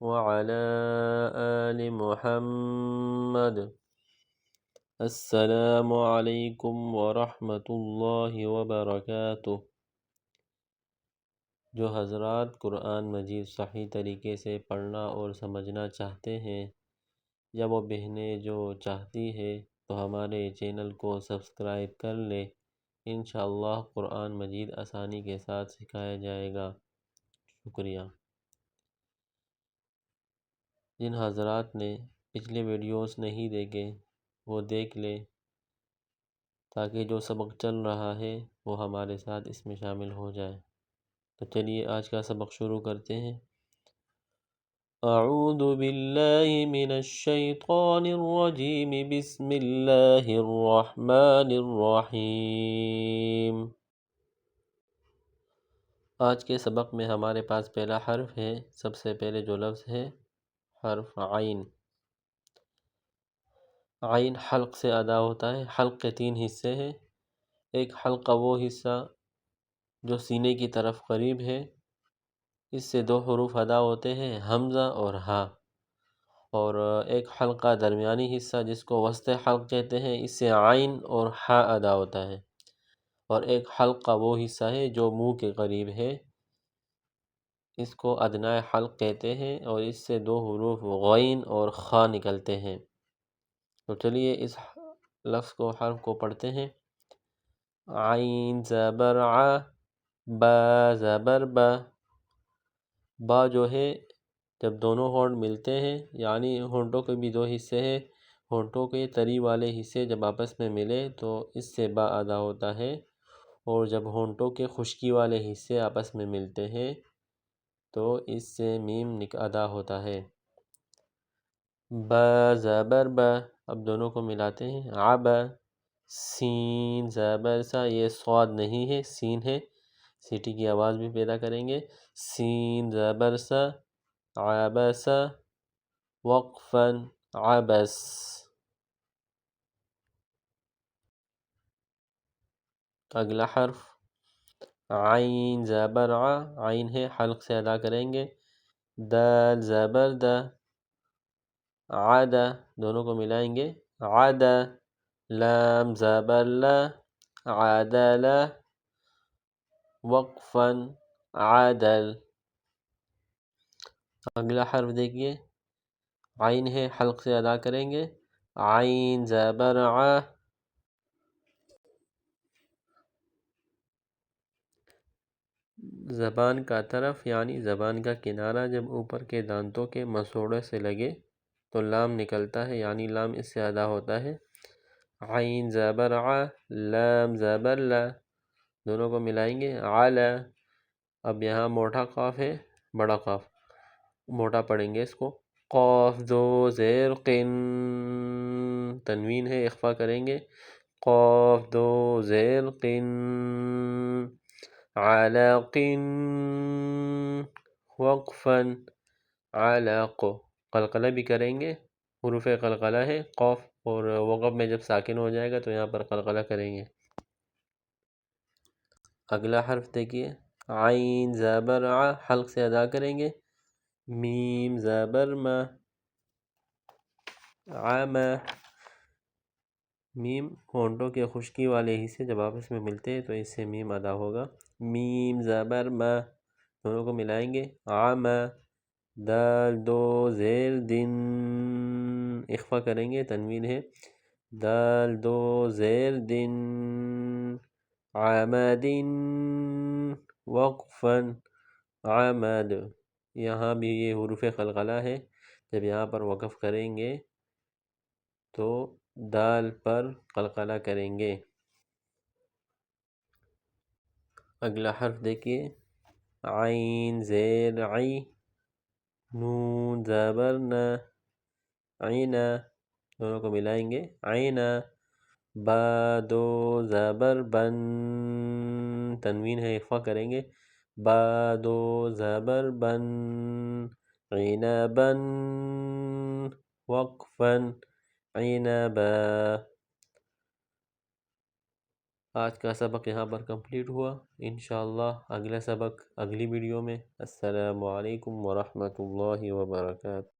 وعلى آل محمد. السلام علیکم ورحمۃ اللہ وبرکاتہ۔ جو حضرات قرآن مجید صحیح طریقے سے پڑھنا اور سمجھنا چاہتے ہیں، یا وہ بہنیں جو چاہتی ہے تو ہمارے چینل کو سبسکرائب کر لے۔ انشاءاللہ قرآن مجید آسانی کے ساتھ سکھایا جائے گا۔ شکریہ۔ جن حضرات نے پچھلے ویڈیوز نہیں دیکھے وہ دیکھ لے، تاکہ جو سبق چل رہا ہے وہ ہمارے ساتھ اس میں شامل ہو جائے۔ تو چلیے آج کا سبق شروع کرتے ہیں۔ اعوذ باللہ من الشیطان الرجیم، بسم اللہ الرحمن الرحیم۔ آج کے سبق میں ہمارے پاس پہلا حرف ہے۔ سب سے پہلے جو لفظ ہے حرف عین۔ عین حلق سے ادا ہوتا ہے۔ حلق کے 3 حصے ہیں۔ ایک حلقہ وہ حصہ جو سینے کی طرف قریب ہے، اس سے 2 حروف ادا ہوتے ہیں، حمزہ اور ہا۔ اور ایک حلقہ درمیانی حصہ جس کو وسط حلق کہتے ہیں، اس سے عین اور ہا ادا ہوتا ہے۔ اور ایک حلقہ وہ حصہ ہے جو منہ کے قریب ہے، اس کو ادنیٰ حلق کہتے ہیں، اور اس سے 2 حروف غین اور خا نکلتے ہیں۔ تو چلیے اس لفظ کو، حرف کو پڑھتے ہیں۔ عین زبر ع، با زبر با۔ با جو ہے جب دونوں ہونٹ ملتے ہیں، یعنی ہونٹوں کے بھی 2 حصے ہیں، ہونٹوں کے تری والے حصے جب آپس میں ملے تو اس سے با ادا ہوتا ہے، اور جب ہونٹوں کے خشکی والے حصے آپس میں ملتے ہیں تو اس سے میم ادا ہوتا ہے۔ با زبر با، اب دونوں کو ملاتے ہیں۔ عبا، سین زبر سا، یہ صاد نہیں ہے سین ہے، سیٹی کی آواز بھی پیدا کریں گے۔ سین زبر سا، عبس، وقفا عبس۔ اگلا حرف عین زبر ع، عین ہے، حلق سے ادا کریں گے۔ دال زبر دا، عدا، دونوں کو ملائیں گے، عدا۔ لام زبر لا، عدل، وقفا عدل۔ اگلا حرف دیکھیے، عین ہے، حلق سے ادا کریں گے۔ عین زبر ع، زبان کا طرف یعنی زبان کا کنارہ جب اوپر کے دانتوں کے مسوڑے سے لگے تو لام نکلتا ہے، یعنی لام اس سے ادا ہوتا ہے۔ عین زبر ع، لام زبر لا، دونوں کو ملائیں گے، علا۔ اب یہاں موٹا قاف ہے، بڑا قاف، موٹا پڑھیں گے اس کو۔ قاف دو زیر قن، تنوین ہے، اخفا کریں گے۔ قاف دو زیر قن، علق، وقفا علق۔ قلقلہ بھی کریں گے، حروف قلقلہ ہے قاف، اور وقف میں جب ساکن ہو جائے گا تو یہاں پر قلقلہ کریں گے۔ اگلا حرف دیکھیے، عین زبر ع، حلق سے ادا کریں گے۔ میم زبر ما، عما۔ میم ہونٹوں کے خشکی والے حصے جب آپس میں ملتے ہیں تو اس سے میم ادا ہوگا۔ میم زبر ما، دونوں کو ملائیں گے، عما۔ دال دو زیر دن، اخفا کریں گے، تنوین ہے، دال دو زیر دن، عمد، وقفا عمد۔ یہاں بھی یہ حروف قلقلہ ہے، جب یہاں پر وقف کریں گے تو دال پر قلقلہ کریں گے۔ اگلا حرف دیکھیے، عین زیر عی، نون زبر نا، عینا، دونوں کو ملائیں گے، عینا۔ با دو زبر بن، تنوین ہے، اخفا کریں گے، با دو زبر بن، عنبا، وقفا عنبا۔ آج کا سبق یہاں پر کمپلیٹ ہوا، انشاءاللہ اگلا سبق اگلی ویڈیو میں۔ السلام علیکم ورحمۃ اللہ وبرکاتہ۔